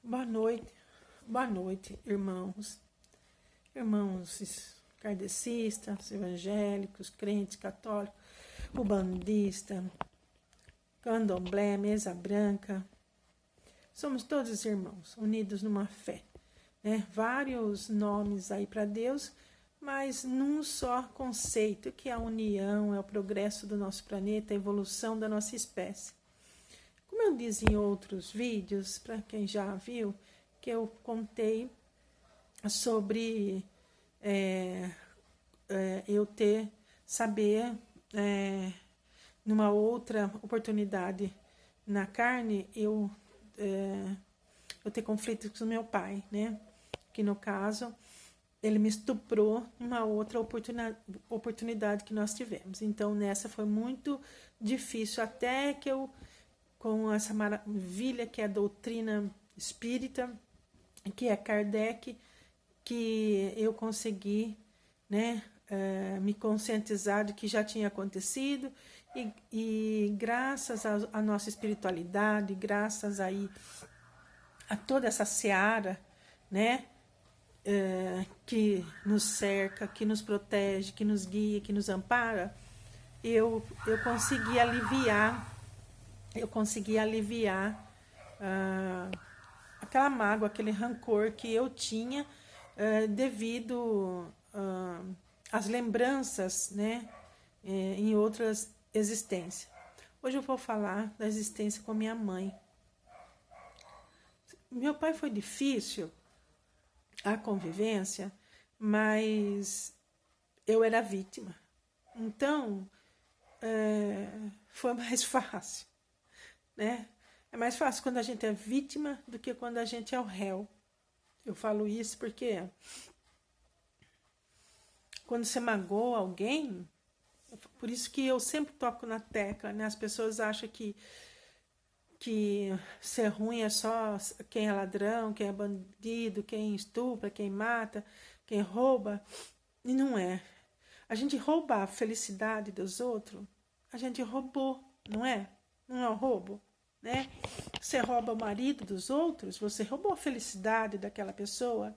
Boa noite, irmãos kardecistas, evangélicos, crentes, católicos, ubandistas, candomblé, mesa branca. Somos todos irmãos, unidos numa fé, né? Vários nomes aí para Deus, mas num só conceito, que é a união, é o progresso do nosso planeta, a evolução da nossa espécie. Como eu disse em outros vídeos, para quem já viu, que eu contei sobre eu saber, numa outra oportunidade na carne, eu ter conflitos com meu pai, né? Que no caso, ele me estuprou em uma outra oportunidade que nós tivemos. Então, nessa foi muito difícil, até que eu, com essa maravilha que é a doutrina espírita, que é Kardec, que eu consegui, né, me conscientizar de que já tinha acontecido, e graças à nossa espiritualidade, graças aí a toda essa seara, né, que nos cerca, que nos protege, que nos guia, que nos ampara, eu consegui aliviar aquela mágoa, aquele rancor que eu tinha devido às lembranças, né, em outras existências. Hoje eu vou falar da existência com minha mãe. Meu pai foi difícil a convivência, mas eu era vítima. Então, foi mais fácil, né? É mais fácil quando a gente é vítima do que quando a gente é o réu. Eu falo isso porque quando você magoa alguém, por isso que eu sempre toco na tecla, né? As pessoas acham que ser ruim é só quem é ladrão, quem é bandido, quem estupra, quem mata, quem rouba. E não é. A gente rouba a felicidade dos outros, a gente roubou, não é? Não é um roubo, né? Você rouba o marido dos outros, você roubou a felicidade daquela pessoa.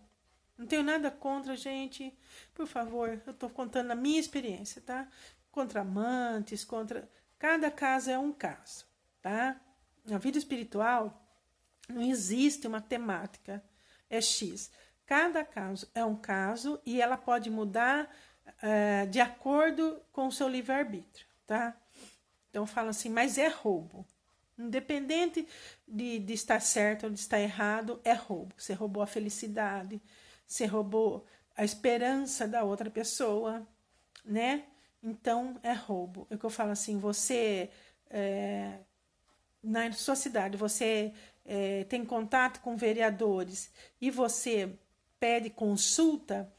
Não tenho nada contra, gente. Por favor, eu estou contando a minha experiência, tá? Contra amantes, contra... Cada caso é um caso, tá? Na vida espiritual, não existe uma temática, é X. Cada caso é um caso e ela pode mudar de acordo com o seu livre-arbítrio, tá? Então, fala assim, mas é roubo. Independente de estar certo ou de estar errado, é roubo. Você roubou a felicidade, você roubou a esperança da outra pessoa, né? Então, é roubo. É o que eu falo assim, você... na sua cidade, você tem contato com vereadores e você pede consulta,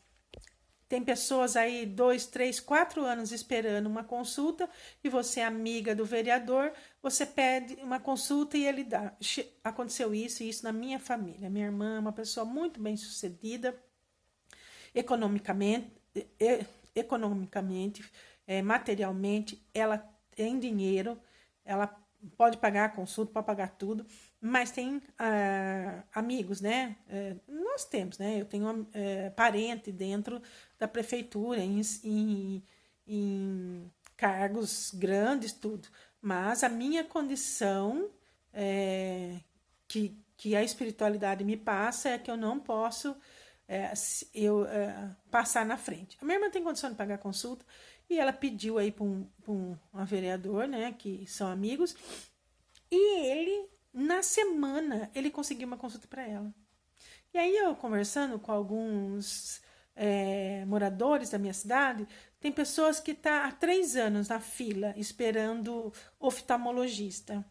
tem pessoas aí 2, 3, 4 anos esperando uma consulta e você é amiga do vereador, você pede uma consulta e ele dá. Aconteceu isso e isso na minha família. Minha irmã é uma pessoa muito bem sucedida, economicamente, materialmente, ela tem dinheiro, ela pode pagar a consulta, pode pagar tudo, mas tem amigos, né? Nós temos, né? Eu tenho parente dentro da prefeitura, em cargos grandes, tudo. Mas a minha condição, que a espiritualidade me passa, é que eu não posso passar na frente. A minha irmã tem condição de pagar a consulta, e ela pediu aí para um vereador, né, que são amigos, e ele, na semana, ele conseguiu uma consulta para ela. E aí eu conversando com alguns moradores da minha cidade, tem pessoas que estão há 3 anos na fila esperando oftalmologista.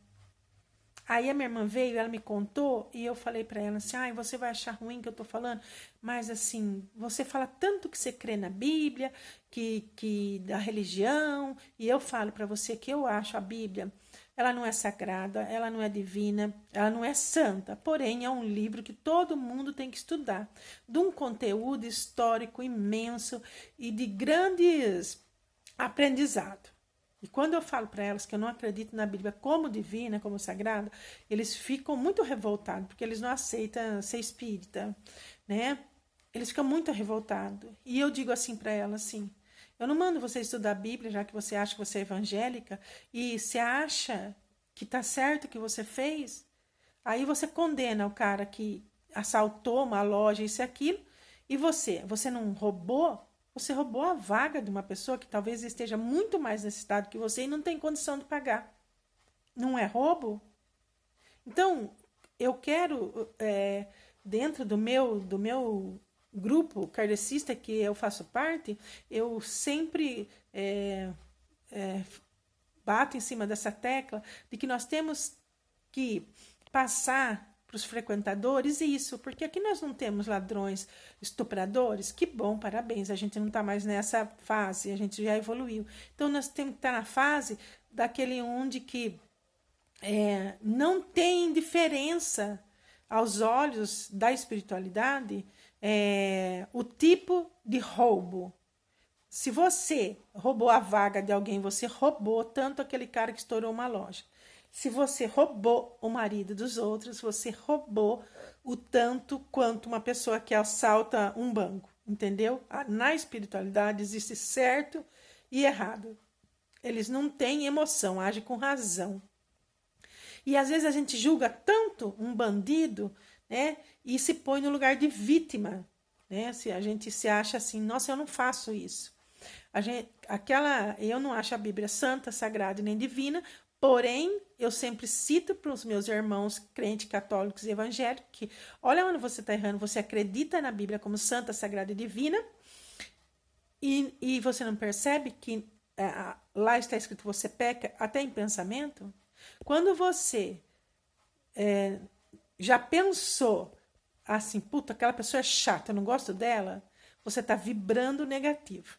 Aí a minha irmã veio, ela me contou, e eu falei para ela assim, você vai achar ruim que eu tô falando, mas assim, você fala tanto que você crê na Bíblia, que da religião, e eu falo para você que eu acho a Bíblia, ela não é sagrada, ela não é divina, ela não é santa, porém é um livro que todo mundo tem que estudar, de um conteúdo histórico imenso e de grandes aprendizado. E quando eu falo para elas que eu não acredito na Bíblia como divina, como sagrada, eles ficam muito revoltados, porque eles não aceitam ser espírita, né? Eles ficam muito revoltados. E eu digo assim para elas, assim, eu não mando você estudar a Bíblia, já que você acha que você é evangélica, e você acha que tá certo o que você fez, aí você condena o cara que assaltou uma loja, isso e aquilo, e você não roubou? Você roubou a vaga de uma pessoa que talvez esteja muito mais necessitada que você e não tem condição de pagar. Não é roubo? Então, eu quero, dentro do meu grupo kardecista que eu faço parte, eu sempre bato em cima dessa tecla de que nós temos que passar para os frequentadores isso, porque aqui nós não temos ladrões, estupradores, que bom, parabéns, a gente não está mais nessa fase, a gente já evoluiu. Então nós temos que estar na fase daquele onde que não tem diferença aos olhos da espiritualidade o tipo de roubo. Se você roubou a vaga de alguém, você roubou tanto aquele cara que estourou uma loja. Se você roubou o marido dos outros, você roubou o tanto quanto uma pessoa que assalta um banco, entendeu? Na espiritualidade existe certo e errado. Eles não têm emoção, agem com razão. E às vezes a gente julga tanto um bandido, né? E se põe no lugar de vítima, né? Se a gente se acha assim, nossa, eu não faço isso. Eu não acho a Bíblia santa, sagrada e nem divina, porém, eu sempre cito para os meus irmãos crentes, católicos e evangélicos que, olha onde você está errando, você acredita na Bíblia como santa, sagrada e divina e você não percebe que lá está escrito você peca até em pensamento? Quando você já pensou assim, puta, aquela pessoa é chata, eu não gosto dela, você está vibrando negativo.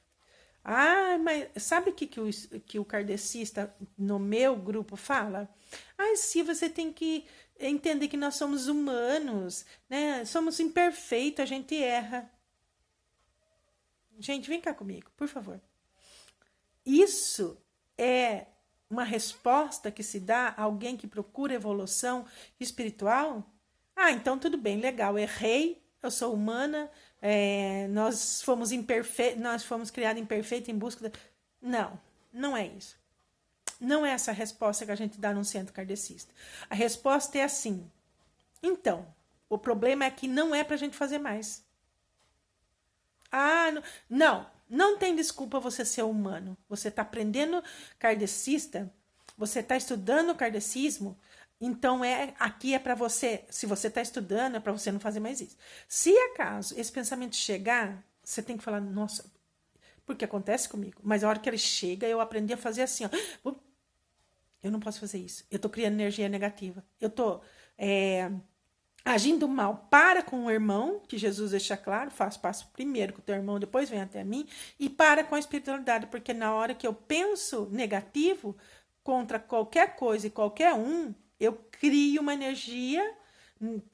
Ah, mas sabe o que o kardecista no meu grupo fala? Ah, sim, você tem que entender que nós somos humanos, né? Somos imperfeitos, a gente erra. Gente, vem cá comigo, por favor. Isso é uma resposta que se dá a alguém que procura evolução espiritual? Ah, então tudo bem, legal, errei, eu sou humana, nós fomos criados imperfeitos em busca Não, não é isso. Não é essa a resposta que a gente dá num centro kardecista. A resposta é assim. Então, o problema é que não é pra gente fazer mais. Ah, não tem desculpa você ser humano. Você está aprendendo kardecista, você está estudando o kardecismo, então aqui é para você, se você está estudando, é para você não fazer mais isso. Se acaso esse pensamento chegar, você tem que falar, nossa, porque acontece comigo, mas a hora que ele chega, eu aprendi a fazer assim, ó, eu não posso fazer isso, eu estou criando energia negativa, eu estou agindo mal para com o irmão, que Jesus deixa claro, passo primeiro com o teu irmão, depois vem até mim, e para com a espiritualidade, porque na hora que eu penso negativo contra qualquer coisa e qualquer um, eu crio uma energia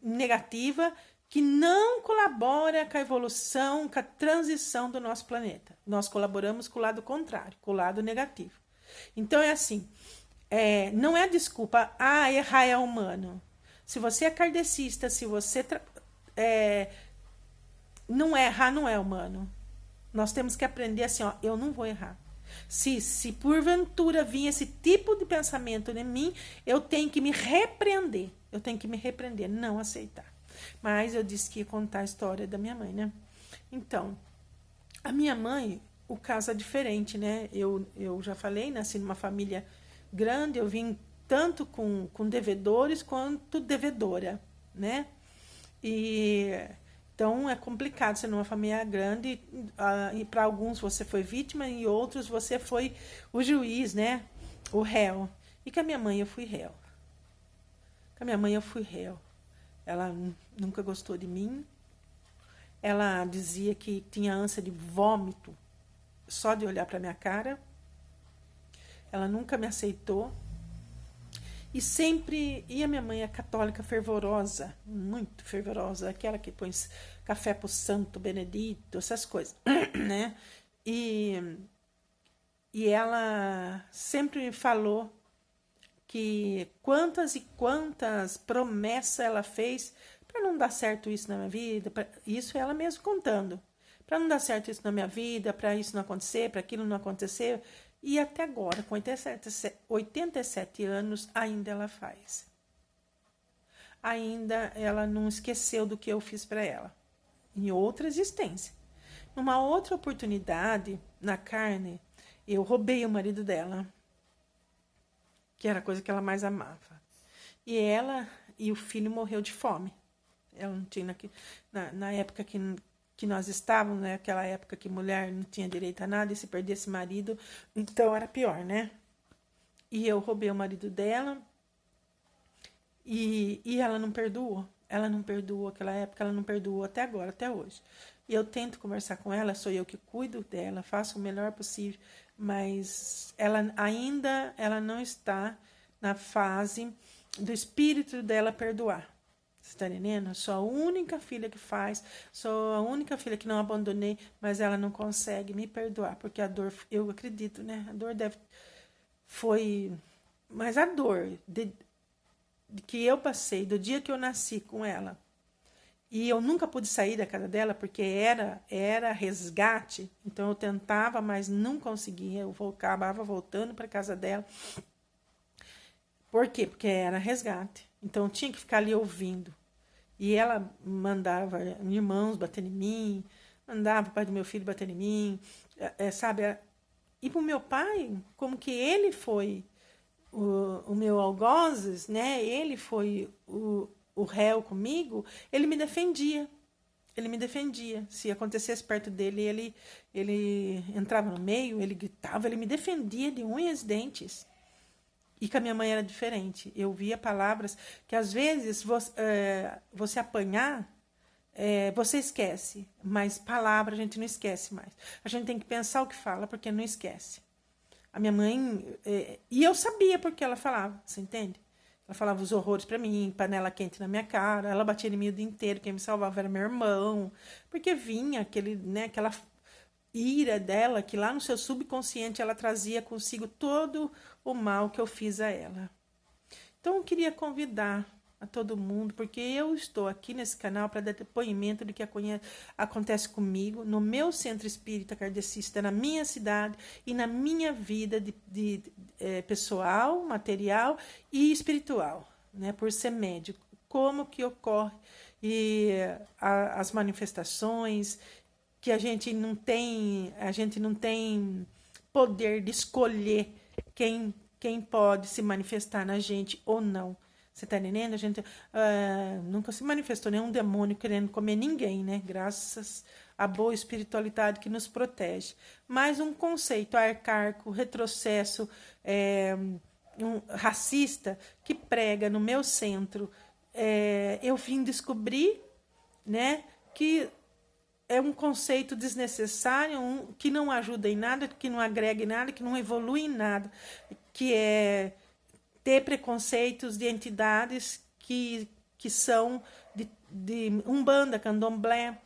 negativa que não colabora com a evolução, com a transição do nosso planeta. Nós colaboramos com o lado contrário, com o lado negativo. Então é assim, não é desculpa, errar é humano. Se você é kardecista, se você não errar, não é humano. Nós temos que aprender assim, ó, eu não vou errar. Se porventura vir esse tipo de pensamento em mim, eu tenho que me repreender. Eu tenho que me repreender, não aceitar. Mas eu disse que ia contar a história da minha mãe, né? Então, a minha mãe, o caso é diferente, né? Eu já falei, nasci numa família grande, eu vim tanto com devedores quanto devedora, né? Então é complicado ser numa família grande, e para alguns você foi vítima e outros você foi o juiz, né? O réu. E com a minha mãe eu fui réu. Com a minha mãe eu fui réu. Ela nunca gostou de mim. Ela dizia que tinha ânsia de vômito só de olhar para minha cara. Ela nunca me aceitou. E a minha mãe é católica fervorosa, muito fervorosa, aquela que põe café pro Santo Benedito, essas coisas, né? E E ela sempre me falou que quantas e quantas promessas ela fez para não dar certo isso na minha vida, isso ela mesma contando, para não dar certo isso na minha vida, para isso não acontecer, para aquilo não acontecer, e até agora, com 87 anos, ainda ela faz. Ainda ela não esqueceu do que eu fiz para ela, em outra existência. Numa outra oportunidade, na carne, eu roubei o marido dela, que era a coisa que ela mais amava. E ela e o filho morreu de fome. Ela não tinha, na época que nós estávamos, né, aquela época que mulher não tinha direito a nada, e se perdesse marido, então era pior, né? E eu roubei o marido dela, e ela não perdoou. Ela não perdoou aquela época, ela não perdoou até agora, até hoje. E eu tento conversar com ela, sou eu que cuido dela, faço o melhor possível, mas ela não está na fase do espírito dela perdoar. Você está entendendo? Sou a única filha que faz, sou a única filha que não abandonei, mas ela não consegue me perdoar, porque a dor, eu acredito, né? A dor mas a dor que eu passei do dia que eu nasci com ela, e eu nunca pude sair da casa dela, porque era resgate, então eu tentava, mas não conseguia, eu acabava voltando para a casa dela. Por quê? Porque era resgate, então eu tinha que ficar ali ouvindo. E ela mandava irmãos bater em mim, mandava o pai do meu filho bater em mim, sabe? E para o meu pai, como que ele foi o meu algozes, né? Ele foi o réu comigo, ele me defendia. Ele me defendia. Se acontecesse perto dele, ele entrava no meio, ele gritava, ele me defendia de unhas e dentes. E com a minha mãe era diferente. Eu via palavras que, às vezes, você apanhar, você esquece. Mas palavra a gente não esquece mais. A gente tem que pensar o que fala, porque não esquece. A minha mãe... e eu sabia porque ela falava, você entende? Ela falava os horrores para mim, panela quente na minha cara. Ela batia em mim o dia inteiro. Quem me salvava era meu irmão. Porque vinha aquela ira dela, que lá no seu subconsciente ela trazia consigo todo o mal que eu fiz a ela. Então eu queria convidar a todo mundo, porque eu estou aqui nesse canal para dar depoimento do que acontece comigo, no meu centro espírita kardecista, na minha cidade e na minha vida pessoal, material e espiritual, né, por ser médico. Como que ocorre as manifestações, que a gente não tem poder de escolher quem pode se manifestar na gente ou não. Você está entendendo? A gente nunca se manifestou nenhum demônio querendo comer ninguém, né? Graças à boa espiritualidade que nos protege. Mas um conceito arcaico, retrocesso, racista, que prega no meu centro, eu vim descobrir, né, que é um conceito desnecessário, que não ajuda em nada, que não agrega em nada, que não evolui em nada, que é ter preconceitos de entidades que são de Umbanda, Candomblé,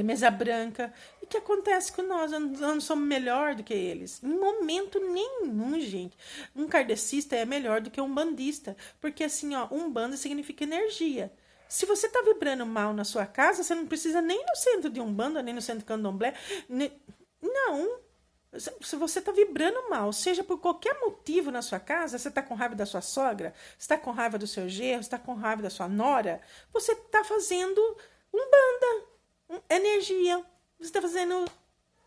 Mesa Branca, e que acontece com nós não somos melhor do que eles. Em momento nenhum, gente. Um kardecista é melhor do que um umbandista, porque assim, ó, Umbanda significa energia. Se você está vibrando mal na sua casa, você não precisa nem no centro de Umbanda, nem no centro de Candomblé. Não. Se você está vibrando mal, seja por qualquer motivo na sua casa, você está com raiva da sua sogra, você está com raiva do seu genro, você está com raiva da sua nora, você está fazendo Umbanda, energia. Você está fazendo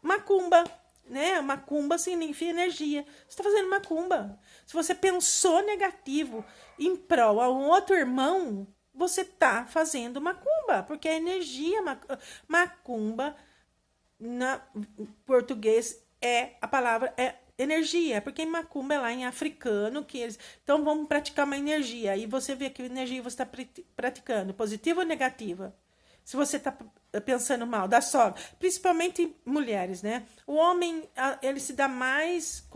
macumba, né? Macumba significa energia. Você está fazendo macumba. Se você pensou negativo em prol a um outro irmão, você está fazendo macumba, porque a energia macumba, na português, a palavra é energia, porque em macumba é lá em africano, que eles... Então vamos praticar uma energia, aí você vê que energia você está praticando, positiva ou negativa? Se você está pensando mal da sogra, principalmente mulheres, né? O homem, ele se dá mais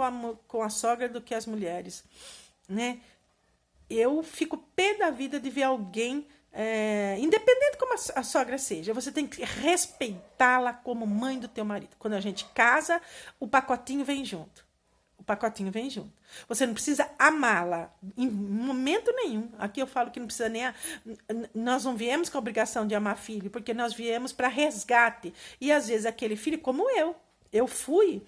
com a sogra do que as mulheres, né? Eu fico pé da vida de ver alguém, independente como a sogra seja, você tem que respeitá-la como mãe do teu marido. Quando a gente casa, o pacotinho vem junto. pacotinho vem junto. Você não precisa amá-la em momento nenhum. Aqui eu falo que não precisa nem... Nós não viemos com a obrigação de amar filho, porque nós viemos para resgate. E às vezes aquele filho, como eu fui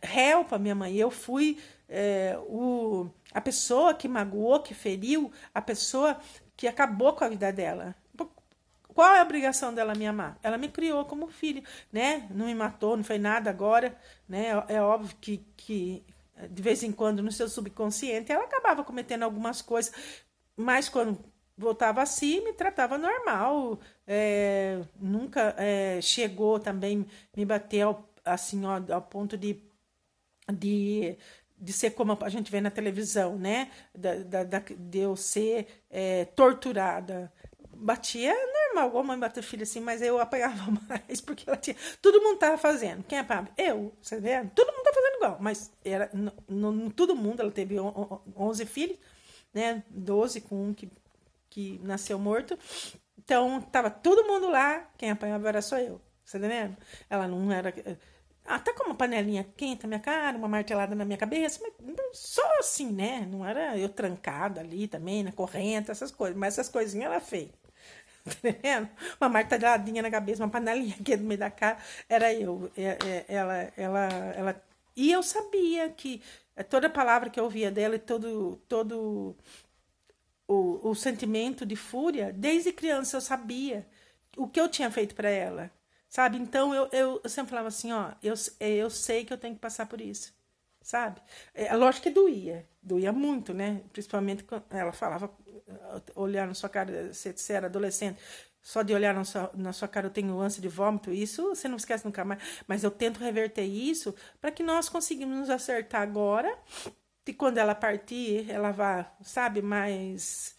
réu para minha mãe, eu fui a pessoa que magoou, que feriu, a pessoa que acabou com a vida dela. Qual é a obrigação dela me amar? Ela me criou como filho, né? Não me matou, não fez nada agora, né? É óbvio que de vez em quando no seu subconsciente ela acabava cometendo algumas coisas, mas quando voltava assim, me tratava normal, nunca chegou também me bater assim, ó, ao ponto de ser como a gente vê na televisão, né? De eu ser torturada. Batia normal, igual mãe bateu filho assim, mas eu apanhava mais, porque ela tinha... Todo mundo tava fazendo. Quem apanhava? Eu, você vê? Todo mundo tá fazendo igual, mas era todo mundo, ela teve 11 filhos, né? 12 com um que nasceu morto. Então, tava todo mundo lá, quem apanhava era só eu, você tá vendo? Ela não era... Até com uma panelinha quente na minha cara, uma martelada na minha cabeça, mas só assim, né? Não era eu trancada ali também, na corrente, essas coisas. Mas essas coisinhas ela fez. Tá vendo? Uma marteladinha na cabeça, uma panelinha aqui no meio da cara, era eu. Ela... E eu sabia que toda palavra que eu ouvia dela e todo o sentimento de fúria, desde criança eu sabia o que eu tinha feito para ela. Sabe? Então, eu sempre falava assim, ó, eu sei que eu tenho que passar por isso, sabe? Lógico que doía muito, né? Principalmente quando ela falava, olhar na sua cara, você era adolescente, só de olhar na sua cara eu tenho ânsia de vômito, isso você não esquece nunca mais, mas eu tento reverter isso para que nós conseguimos nos acertar agora, e quando ela partir, ela vá, sabe, mais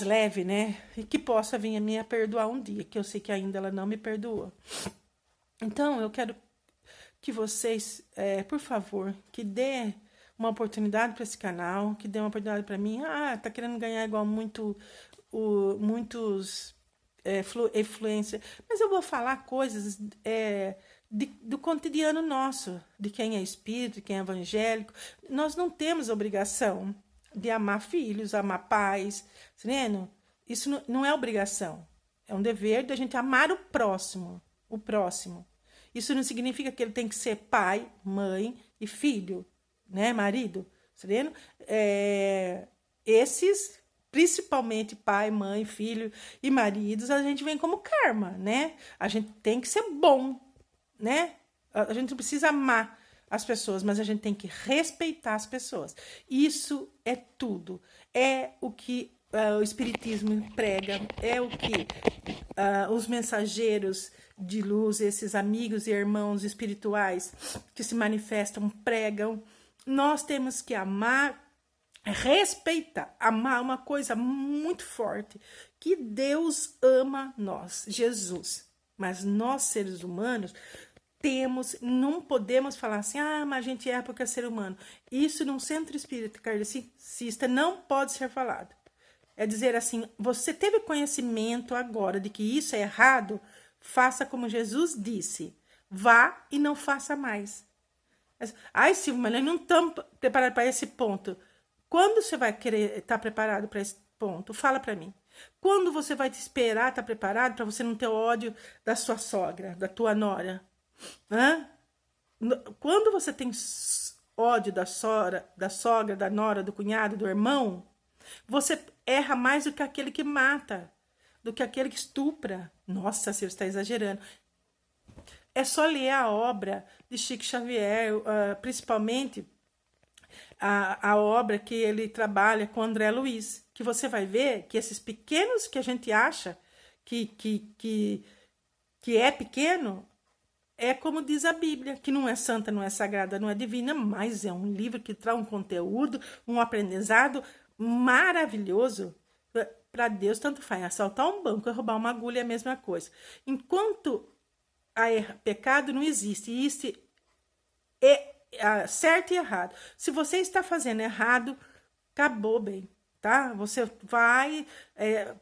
leve, né? E que possa vir a me perdoar um dia, que eu sei que ainda ela não me perdoou. Então, eu quero que vocês, por favor, que dê uma oportunidade para esse canal, que dê uma oportunidade para mim. Tá querendo ganhar igual muitos influência. Mas eu vou falar coisas do cotidiano nosso, de quem é espírito, de quem é evangélico. Nós não temos obrigação de amar filhos, amar pais, tá vendo? Isso não é obrigação, é um dever da gente amar o próximo, Isso não significa que ele tem que ser pai, mãe e filho, né, marido, tá vendo? Esses, principalmente pai, mãe, filho e maridos, a gente vem como karma, né? A gente tem que ser bom, né? A gente não precisa amar as pessoas, mas a gente tem que respeitar as pessoas. Isso é tudo. É o que o Espiritismo prega, é o que os mensageiros de luz, esses amigos e irmãos espirituais que se manifestam, pregam. Nós temos que amar, respeitar. Amar é uma coisa muito forte, que Deus ama nós, Jesus. Mas nós, seres humanos, não podemos falar assim, mas a gente erra porque é ser humano. Isso num centro espírita kardecista não pode ser falado. É dizer assim, você teve conhecimento agora de que isso é errado, faça como Jesus disse, vá e não faça mais. Silvia, mas nós não estamos preparados para esse ponto. Quando você vai querer estar preparado para esse ponto? Fala para mim. Quando você vai te esperar estar preparado para você não ter ódio da sua sogra, da tua nora? Quando você tem ódio da sogra, da nora, do cunhado, do irmão, você erra mais do que aquele que mata, do que aquele que estupra. Nossa, você está exagerando. É só ler a obra de Chico Xavier, principalmente a obra que ele trabalha com André Luiz, que você vai ver que esses pequenos que a gente acha que é pequeno, é como diz a Bíblia, que não é santa, não é sagrada, não é divina, mas é um livro que traz um conteúdo, um aprendizado maravilhoso. Para Deus, tanto faz assaltar um banco e roubar uma agulha é a mesma coisa. Enquanto pecado não existe, isso é certo e errado. Se você está fazendo errado, acabou, bem, tá? Você vai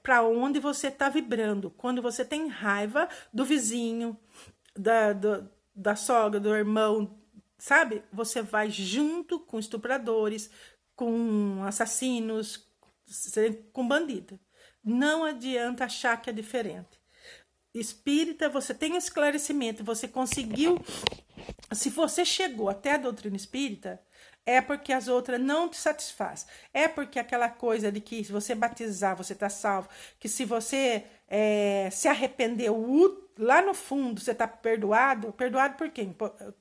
para onde você está vibrando. Quando você tem raiva do vizinho, da sogra, do irmão, sabe? Você vai junto com estupradores, com assassinos, com bandido. Não adianta achar que é diferente. Espírita, você tem esclarecimento, você conseguiu. Se você chegou até a doutrina espírita, é porque as outras não te satisfaz. É porque aquela coisa de que se você batizar, você está salvo. Que se você se arrependeu lá no fundo, você está perdoado. Perdoado por quem?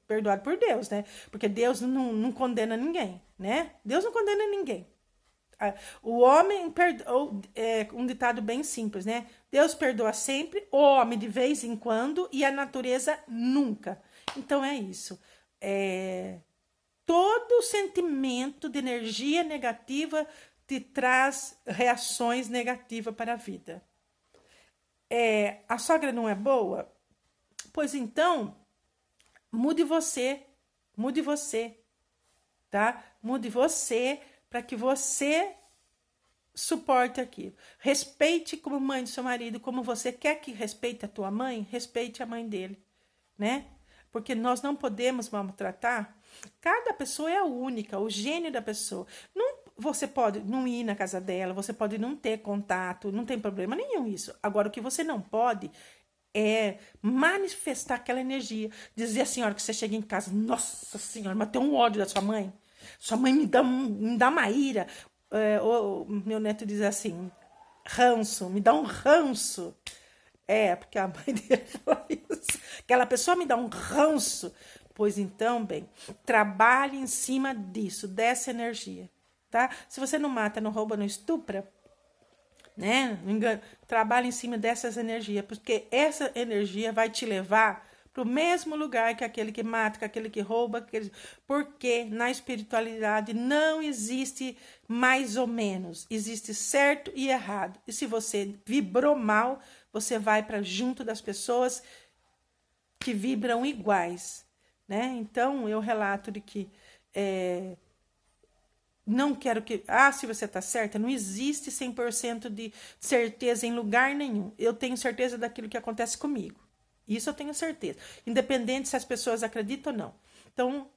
Perdoado por Deus, né? Porque Deus não condena ninguém, né? Deus não condena ninguém. O homem perdoa, um ditado bem simples, né? Deus perdoa sempre, o homem de vez em quando e a natureza nunca. Então é isso. Todo sentimento de energia negativa te traz reações negativas para a vida. A sogra não é boa? Pois então, mude você, tá? Mude você para que você suporte aquilo. Respeite como mãe do seu marido, como você quer que respeite a tua mãe, respeite a mãe dele, né? Porque nós não podemos maltratar. Cada pessoa é única, o gênio da pessoa. Você pode não ir na casa dela, você pode não ter contato, não tem problema nenhum isso. Agora, o que você não pode é manifestar aquela energia. Dizer assim, a hora que você chega em casa, nossa senhora, mas tem um ódio da sua mãe. Sua mãe me dá uma ira. O meu neto diz assim, ranço, me dá um ranço. Porque a mãe dele falou isso. Aquela pessoa me dá um ranço. Pois então, bem, trabalhe em cima disso, dessa energia, tá? Se você não mata, não rouba, não estupra, né? Não engana, trabalhe em cima dessas energias, porque essa energia vai te levar para o mesmo lugar que aquele que mata, que aquele que rouba, porque na espiritualidade não existe mais ou menos, existe certo e errado. E se você vibrou mal, você vai para junto das pessoas que vibram iguais, né? Então eu relato de que não quero que... se você está certa, não existe 100% de certeza em lugar nenhum. Eu tenho certeza daquilo que acontece comigo. Isso eu tenho certeza. Independente se as pessoas acreditam ou não. Então,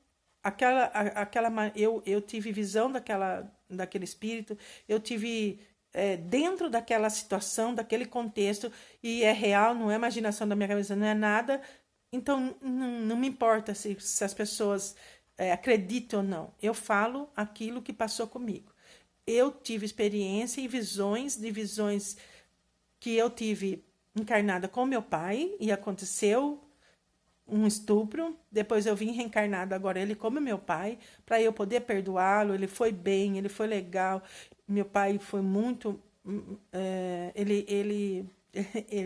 eu tive visão daquele espírito, eu tive dentro daquela situação, daquele contexto, e é real, não é imaginação da minha cabeça, não é nada. Então, não me importa se as pessoas acreditam ou não. Eu falo aquilo que passou comigo. Eu tive experiência e visões que eu tive encarnada com meu pai, e aconteceu um estupro. Depois eu vim reencarnado agora ele como meu pai, para eu poder perdoá-lo. Ele foi bem, ele foi legal. Meu pai foi muito...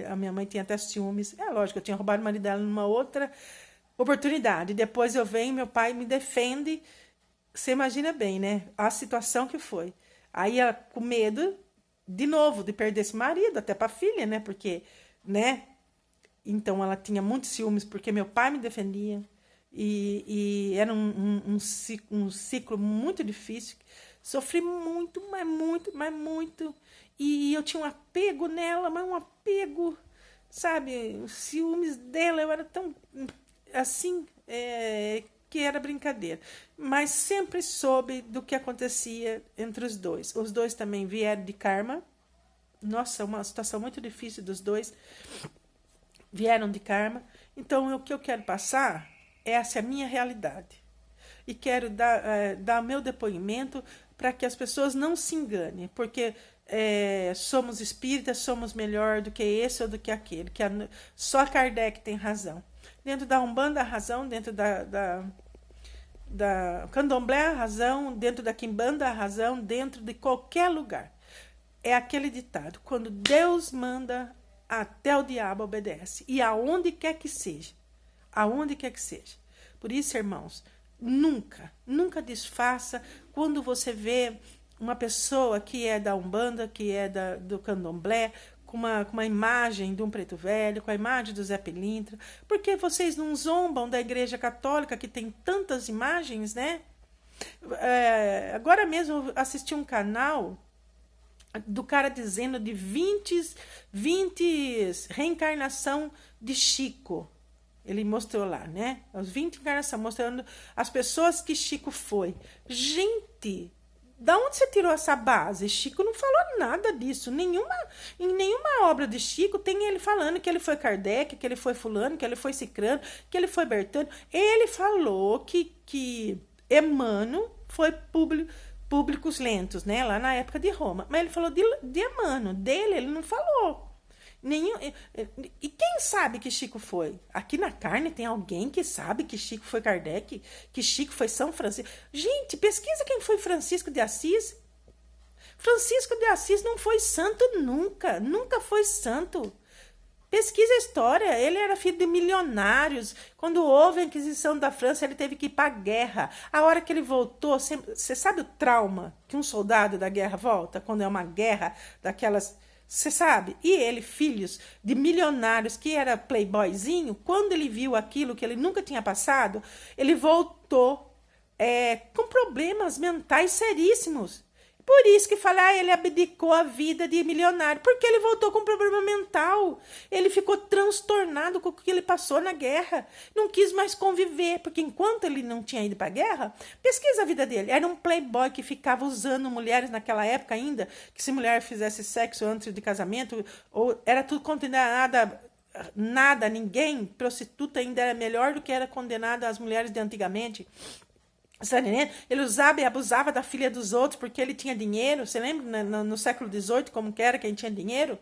a minha mãe tinha até ciúmes. Lógico, eu tinha roubado o marido dela numa outra oportunidade. Depois eu venho, meu pai me defende. Você imagina bem, né? A situação que foi. Aí ela com medo, de novo, de perder esse marido, até para a filha, né? Porque, né? Então ela tinha muitos ciúmes, porque meu pai me defendia. E era um ciclo muito difícil. Sofri muito, mas muito. E eu tinha um apego nela, mas um apego, sabe? Os ciúmes dela, eu era tão assim, que era brincadeira. Mas sempre soube do que acontecia entre os dois. Os dois também vieram de karma. Nossa, uma situação muito difícil dos dois. Vieram de karma. Então, o que eu quero passar, essa é a minha realidade. E quero dar meu depoimento para que as pessoas não se enganem, porque somos espíritas, somos melhor do que esse ou do que aquele, que só Kardec tem razão. Dentro da Umbanda, a razão, dentro da Candomblé, a razão, dentro da Quimbanda, a razão, dentro de qualquer lugar. É aquele ditado, quando Deus manda, até o diabo obedece, e aonde quer que seja, Por isso, irmãos, nunca desfaça quando você vê uma pessoa que é da Umbanda, que é do Candomblé, com uma imagem de um preto velho, com a imagem do Zé Pilintra, porque vocês não zombam da Igreja Católica, que tem tantas imagens, né? Agora mesmo eu assisti um canal do cara dizendo de 20 reencarnação de Chico. Ele mostrou lá, né? As 20 encarnações, mostrando as pessoas que Chico foi. Gente, da onde você tirou essa base? Chico não falou nada disso. Em nenhuma obra de Chico tem ele falando que ele foi Kardec, que ele foi fulano, que ele foi Cicrano, que ele foi Bertano. Ele falou que Emmanuel foi públicos lentos, né? Lá na época de Roma. Mas ele falou de Emmanuel. Dele ele não falou. E quem sabe que Chico foi? Aqui na carne tem alguém que sabe que Chico foi Kardec, que Chico foi São Francisco. Gente, pesquisa quem foi Francisco de Assis. Francisco de Assis não foi santo nunca, nunca foi santo. Pesquisa a história, ele era filho de milionários. Quando houve a Inquisição da França, ele teve que ir para a guerra. A hora que ele voltou, você sabe o trauma que um soldado da guerra volta? Quando é uma guerra daquelas... Você sabe? E ele, filhos de milionários, que era playboyzinho, quando ele viu aquilo que ele nunca tinha passado, ele voltou com problemas mentais seríssimos. Por isso que fala, ele abdicou a vida de milionário, porque ele voltou com problema mental. Ele ficou transtornado com o que ele passou na guerra. Não quis mais conviver, porque enquanto ele não tinha ido para a guerra, pesquisa a vida dele. Era um playboy que ficava usando mulheres naquela época ainda, que se mulher fizesse sexo antes de casamento, ou era tudo condenado nada, ninguém, prostituta ainda era melhor do que era condenada as mulheres de antigamente. Ele usava e abusava da filha dos outros porque ele tinha dinheiro. Você lembra no século XVIII como que era quem tinha dinheiro?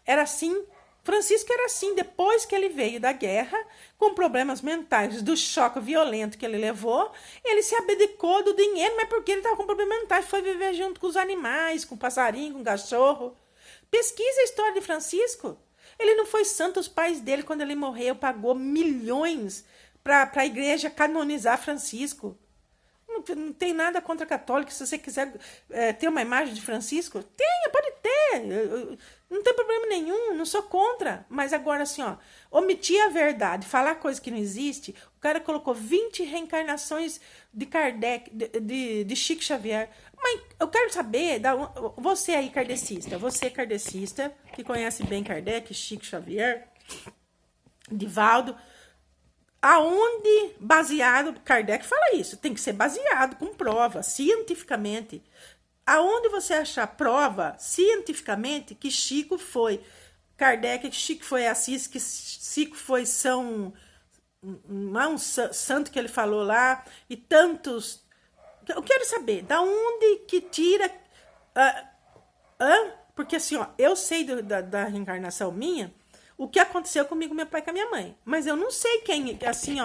Era assim. Francisco era assim. Depois que ele veio da guerra, com problemas mentais, do choque violento que ele levou, ele se abdicou do dinheiro, mas porque ele estava com problemas mentais, foi viver junto com os animais, com o passarinho, com o cachorro. Pesquisa a história de Francisco. Ele não foi santo. Os pais dele, quando ele morreu, pagou milhões para a igreja canonizar Francisco. Não tem nada contra católico. Se você quiser ter uma imagem de Francisco, tenha, pode ter. Não tem problema nenhum, não sou contra. Mas agora, assim, omitir a verdade, falar coisa que não existe. O cara colocou 20 reencarnações de Kardec, de Chico Xavier. Mas eu quero saber, você aí kardecista, que conhece bem Kardec, Chico Xavier, Divaldo, aonde baseado, Kardec fala isso, tem que ser baseado com prova, cientificamente. Aonde você achar prova, cientificamente, que Chico foi Kardec, que Chico foi Assis, que Chico foi um santo que ele falou lá, e tantos... Eu quero saber, da onde que tira... Porque assim, eu sei da reencarnação minha, o que aconteceu comigo, meu pai e com a minha mãe. Mas eu não sei quem, assim,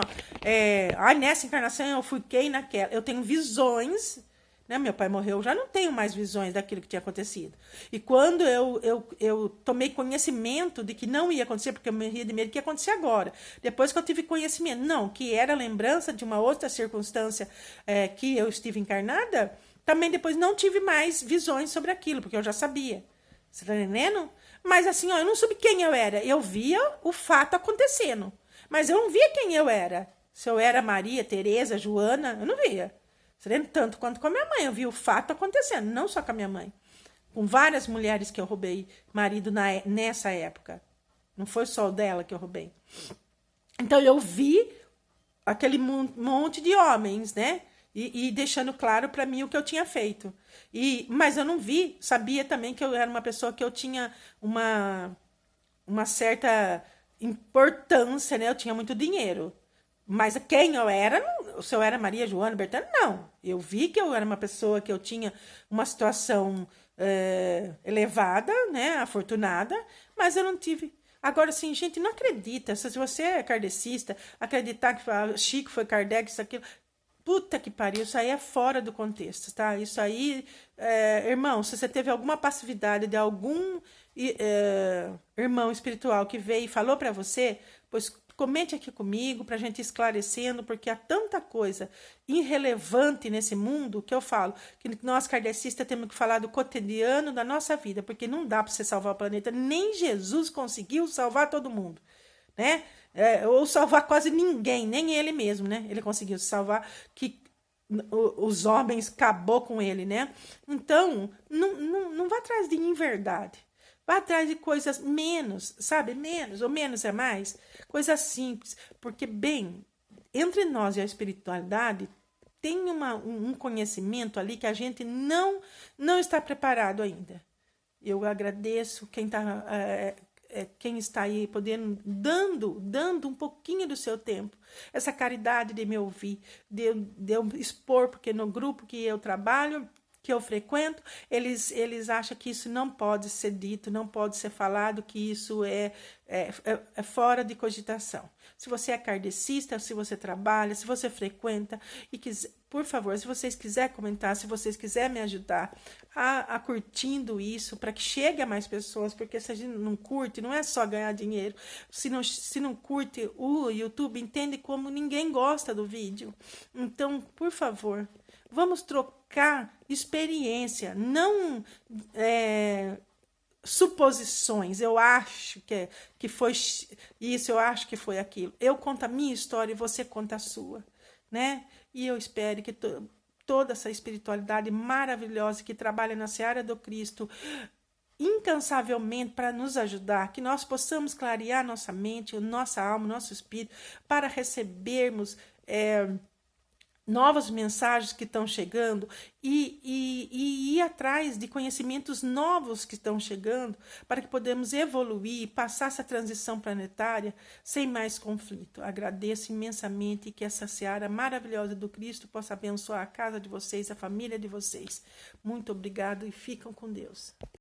nessa encarnação eu fui quem naquela. Eu tenho visões, né? Meu pai morreu, eu já não tenho mais visões daquilo que tinha acontecido. E quando eu tomei conhecimento de que não ia acontecer, porque eu morria de medo que ia acontecer agora. Depois que eu tive conhecimento, não, que era lembrança de uma outra circunstância que eu estive encarnada, também depois não tive mais visões sobre aquilo, porque eu já sabia. Você tá entendendo? Mas assim, eu não soube quem eu era. Eu via o fato acontecendo. Mas eu não via quem eu era. Se eu era Maria, Tereza, Joana, eu não via. Tanto quanto com a minha mãe. Eu via o fato acontecendo, não só com a minha mãe. Com várias mulheres que eu roubei marido nessa época. Não foi só o dela que eu roubei. Então eu vi aquele monte de homens, né? E deixando claro para mim o que eu tinha feito. Mas eu não vi, sabia também que eu era uma pessoa que eu tinha uma certa importância, né? Eu tinha muito dinheiro. Mas quem eu era, se eu era Maria, Joana, Bertana, não. Eu vi que eu era uma pessoa que eu tinha uma situação elevada, né? Afortunada, mas eu não tive... Agora, assim, gente, não acredita. Se você é kardecista, acreditar que Chico foi Kardec, isso, aquilo... Puta que pariu, isso aí é fora do contexto, tá? Isso aí, irmão, se você teve alguma passividade de algum irmão espiritual que veio e falou para você, pois comente aqui comigo pra gente ir esclarecendo, porque há tanta coisa irrelevante nesse mundo que eu falo, que nós kardecistas temos que falar do cotidiano da nossa vida, porque não dá para você salvar o planeta, nem Jesus conseguiu salvar todo mundo, né? Ou salvar quase ninguém, nem ele mesmo, né? Ele conseguiu salvar, que os homens acabou com ele, né? Então, não vá atrás de inverdade. Vá atrás de coisas menos, sabe? Menos, ou menos é mais. Coisas simples. Porque, bem, entre nós e a espiritualidade, tem um conhecimento ali que a gente não está preparado ainda. Eu agradeço quem está aí podendo, dando um pouquinho do seu tempo, essa caridade de me ouvir, de eu expor, porque no grupo que eu trabalho, que eu frequento, eles acham que isso não pode ser dito, não pode ser falado, que isso é fora de cogitação. Se você é kardecista, se você trabalha, se você frequenta, e quiser, por favor, se vocês quiserem comentar, se vocês quiserem me ajudar a curtindo isso, para que chegue a mais pessoas, porque se a gente não curte, não é só ganhar dinheiro. Se não curte, o YouTube entende como ninguém gosta do vídeo. Então, por favor, vamos trocar experiência, não suposições. Eu acho que foi isso, eu acho que foi aquilo. Eu conto a minha história e você conta a sua, né? E eu espero que toda essa espiritualidade maravilhosa que trabalha na seara do Cristo incansavelmente para nos ajudar, que nós possamos clarear nossa mente, nossa alma, nosso espírito, para recebermos novas mensagens que estão chegando e ir atrás de conhecimentos novos que estão chegando para que podemos evoluir e passar essa transição planetária sem mais conflito. Agradeço imensamente e que essa seara maravilhosa do Cristo possa abençoar a casa de vocês, a família de vocês. Muito obrigado e ficam com Deus.